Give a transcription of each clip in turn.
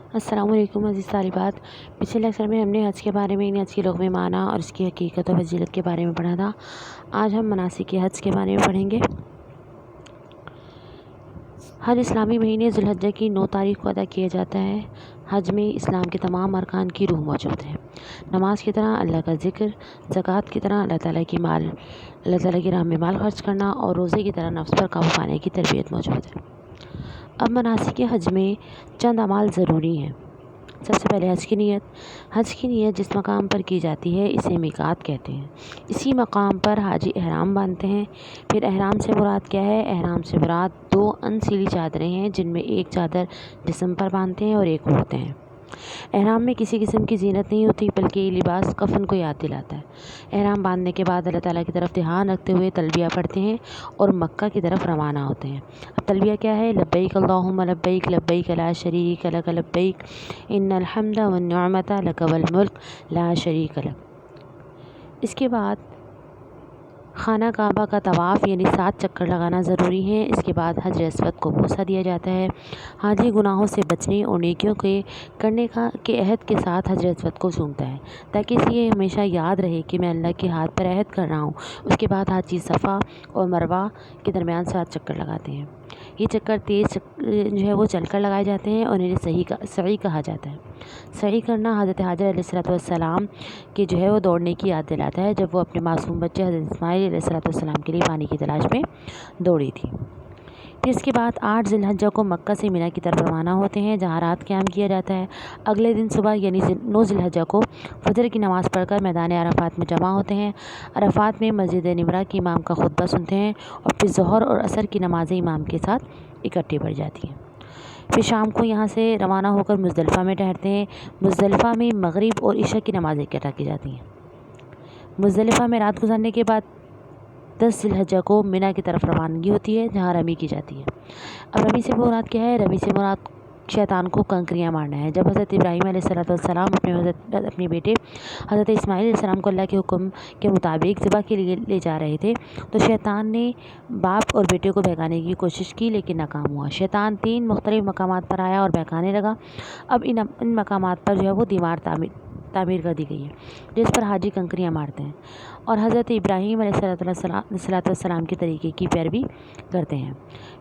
السلام علیکم عزیز طالبات۔ پچھلے لیکچر میں ہم نے حج کے بارے میں حج کی لغوی معنی اور اس کی حقیقت و فضیلت کے بارے میں پڑھا تھا۔ آج ہم مناسک حج کے بارے میں پڑھیں گے۔ حج اسلامی مہینے ذی الحجہ کی 9 تاریخ کو ادا کیا جاتا ہے۔ حج میں اسلام کے تمام ارکان کی روح موجود ہے۔ نماز کی طرح اللہ کا ذکر، زکوٰۃ کی طرح اللہ تعالیٰ کی راہ میں مال خرچ کرنا اور روزے کی طرح نفس پر قابو پانے کی تربیت موجود ہے۔ اب مناسک حج میں چند اعمال ضروری ہیں۔ سب سے پہلے حج کی نیت۔ حج کی نیت جس مقام پر کی جاتی ہے اسے میقات کہتے ہیں۔ اسی مقام پر حاجی احرام باندھتے ہیں۔ پھر احرام سے مراد کیا ہے؟ احرام سے مراد 2 انسیلی چادریں ہیں جن میں ایک چادر جسم پر باندھتے ہیں اور ایک اوڑھتے ہیں۔ احرام میں کسی قسم کی زینت نہیں ہوتی بلکہ یہ لباس کفن کو یاد دلاتا ہے۔ احرام باندھنے کے بعد اللہ تعالیٰ کی طرف دھیان رکھتے ہوئے تلبیہ پڑھتے ہیں اور مکہ کی طرف روانہ ہوتے ہیں۔ اب تلبیہ کیا ہے؟ لبیک اللہم لبیک لبیک لا شریک لک لبیک ان الحمد والنعمت لک والملک لا شریک لک۔ اس کے بعد خانہ کعبہ کا طواف یعنی 7 چکر لگانا ضروری ہے۔ اس کے بعد حجر اسود کو بوسہ دیا جاتا ہے۔ حاجی گناہوں سے بچنے اور نیکیوں کے کرنے کے عہد کے ساتھ حجر اسود کو چومتا ہے تاکہ اسے یہ ہمیشہ یاد رہے کہ میں اللہ کے ہاتھ پر عہد کر رہا ہوں۔ اس کے بعد حاجی صفا اور مروہ کے درمیان 7 چکر لگاتے ہیں۔ یہ چکر تیز وہ چل کر لگائے جاتے ہیں اور انہیں سعی کہا جاتا ہے۔ سعی کرنا حضرت حاجر علیہ السلام کے وہ دوڑنے کی یاد دلاتا ہے جب وہ اپنے معصوم بچے حضرت اسماعیل علیہ السلام کے لیے پانی کی تلاش میں دوڑی تھی۔ پھر اس کے بعد 8 ذی الحجہ کو مکہ سے مینا کی طرف روانہ ہوتے ہیں جہاں رات قیام کیا جاتا ہے۔ اگلے دن صبح یعنی 9 ذی الحجہ کو فجر کی نماز پڑھ کر میدان عرفات میں جمع ہوتے ہیں۔ عرفات میں مسجد نمرہ کے امام کا خطبہ سنتے ہیں اور پھر ظہر اور عصر کی نمازیں امام کے ساتھ اکٹھی پڑھ جاتی ہیں۔ پھر شام کو یہاں سے روانہ ہو کر مزدلفہ میں ٹھہرتے ہیں۔ مزدلفہ میں مغرب اور عشاء کی نمازیں اکٹھا کی جاتی ہیں۔ مزدلفہ میں رات گزارنے کے بعد 10 ذی الحجہ کو مینا کی طرف روانگی ہوتی ہے جہاں رمی کی جاتی ہے۔ اب رمی سے مراد کیا ہے؟ رمی سے مراد شیطان کو کنکریاں مارنا ہے۔ جب حضرت ابراہیم علیہ السلام اپنے بیٹے حضرت اسماعیل علیہ السلام کو اللہ کے حکم کے مطابق ذبح کے لیے لے جا رہے تھے تو شیطان نے باپ اور بیٹے کو بہکانے کی کوشش کی لیکن ناکام ہوا۔ شیطان 3 مختلف مقامات پر آیا اور بہکانے لگا۔ اب ان مقامات پر وہ دیوار تعمیر کر دی گئی ہے جس پر حاجی کنکریاں مارتے ہیں اور حضرت ابراہیم علیہ السلام کے طریقے کی پیروی کرتے ہیں۔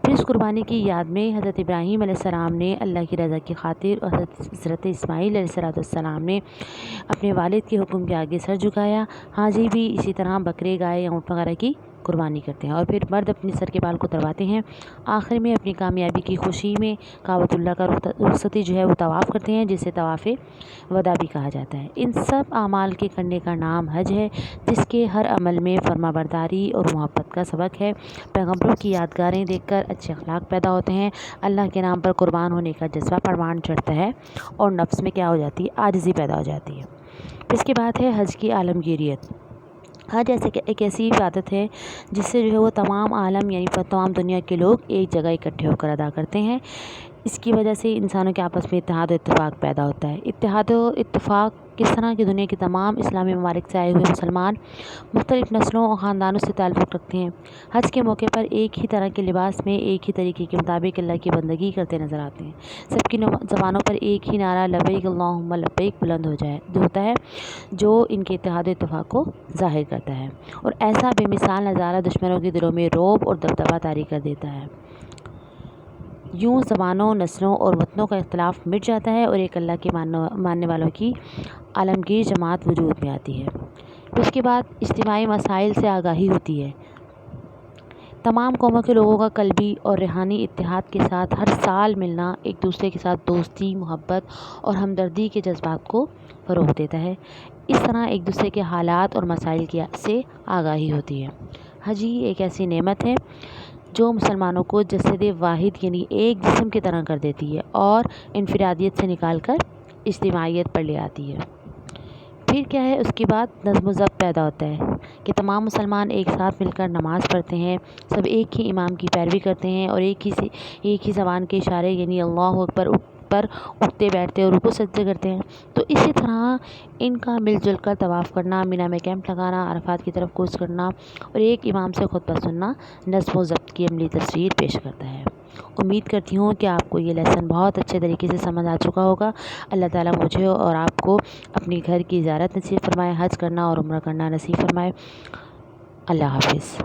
پھر اس قربانی کی یاد میں حضرت ابراہیم علیہ السلام نے اللہ کی رضا کی خاطر اور حضرت اسماعیل علیہ السلام نے اپنے والد کے حکم کے آگے سر جھکایا۔ حاجی بھی اسی طرح بکرے، گائے یا اونٹ وغیرہ کی قربانی کرتے ہیں اور پھر مرد اپنے سر کے بال کو ترواتے ہیں۔ آخر میں اپنی کامیابی کی خوشی میں کعبۃ اللہ کا رخصتی وہ طواف کرتے ہیں جسے طواف وداع بھی کہا جاتا ہے۔ ان سب اعمال کے کرنے کا نام حج ہے جس کے ہر عمل میں فرمانبرداری اور محبت کا سبق ہے۔ پیغمبروں کی یادگاریں دیکھ کر اچھے اخلاق پیدا ہوتے ہیں، اللہ کے نام پر قربان ہونے کا جذبہ پروان چڑھتا ہے اور نفس میں کیا ہو جاتی ہے؟ عاجزی پیدا ہو جاتی ہے۔ پھر اس کے بعد ہے حج کی عالمگیریت۔ حج ایک ایسی عبادت ہے جس سے وہ تمام عالم یعنی تمام دنیا کے لوگ ایک جگہ اکٹھے ہو کر ادا کرتے ہیں۔ اس کی وجہ سے انسانوں کے آپس میں اتحاد و اتفاق پیدا ہوتا ہے۔ اتحاد و اتفاق کس طرح کی؟ دنیا کے تمام اسلامی ممالک سے آئے ہوئے مسلمان مختلف نسلوں اور خاندانوں سے تعلق رکھتے ہیں۔ حج کے موقع پر ایک ہی طرح کے لباس میں ایک ہی طریقے کے مطابق اللہ کی بندگی کرتے نظر آتے ہیں۔ سب کی زبانوں پر ایک ہی نعرہ لبیک اللہم لبیک بلند ہوتا ہے جو ان کے اتحاد و اتفاق کو ظاہر کرتا ہے اور ایسا بے مثال نظارہ دشمنوں کے دلوں میں رعب اور دبدبہ طاری کر دیتا ہے۔ یوں زبانوں، نسلوں اور وطنوں کا اختلاف مٹ جاتا ہے اور ایک اللہ کے ماننے والوں کی عالمگیر جماعت وجود میں آتی ہے۔ پھر اس کے بعد اجتماعی مسائل سے آگاہی ہوتی ہے۔ تمام قوموں کے لوگوں کا قلبی اور روحانی اتحاد کے ساتھ ہر سال ملنا ایک دوسرے کے ساتھ دوستی، محبت اور ہمدردی کے جذبات کو فروغ دیتا ہے۔ اس طرح ایک دوسرے کے حالات اور مسائل سے آگاہی ہوتی ہے۔ حج ایک ایسی نعمت ہے جو مسلمانوں کو جسد واحد یعنی ایک جسم کی طرح کر دیتی ہے اور انفرادیت سے نکال کر اجتماعیت پر لے آتی ہے۔ پھر کیا ہے؟ اس کے بعد نظم و ضبط پیدا ہوتا ہے کہ تمام مسلمان ایک ساتھ مل کر نماز پڑھتے ہیں، سب ایک ہی امام کی پیروی کرتے ہیں اور ایک ہی زبان کے اشارے یعنی اللہ اکبر پر اٹھتے بیٹھتے اور رکوع سجدے کرتے ہیں۔ تو اسی طرح ان کا مل جل کر طواف کرنا، مینا میں کیمپ لگانا، عرفات کی طرف کوچ کرنا اور ایک امام سے خطبہ سننا نظم و ضبط کی عملی تصویر پیش کرتا ہے۔ امید کرتی ہوں کہ آپ کو یہ لیسن بہت اچھے طریقے سے سمجھ آ چکا ہوگا۔ اللہ تعالیٰ مجھے اور آپ کو اپنی گھر کی زیارت نصیب فرمائے، حج کرنا اور عمرہ کرنا نصیب فرمائے۔ اللہ حافظ۔